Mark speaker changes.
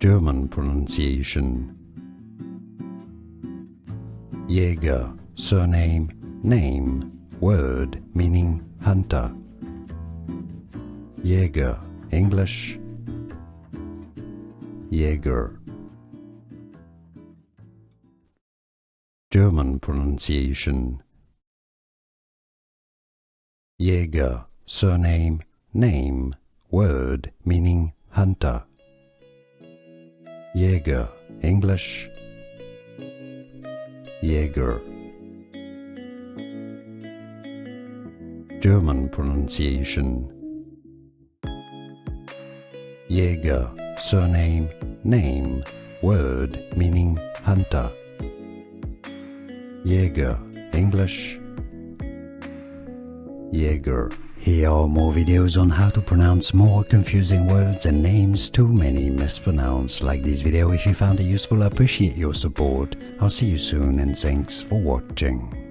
Speaker 1: German pronunciation. Jaeger, surname, name, word meaning hunter. Jaeger, English, Jaeger. German pronunciation. Jaeger, surname, name, word meaning hunter. Jaeger, English, Jaeger. German pronunciation. Jaeger, surname, name, word meaning hunter. Jaeger, English, Jaeger. Here are more videos on how to pronounce more confusing words and names too many mispronounced. Like this video if you found it useful. I appreciate your support. I'll see you soon and thanks for watching.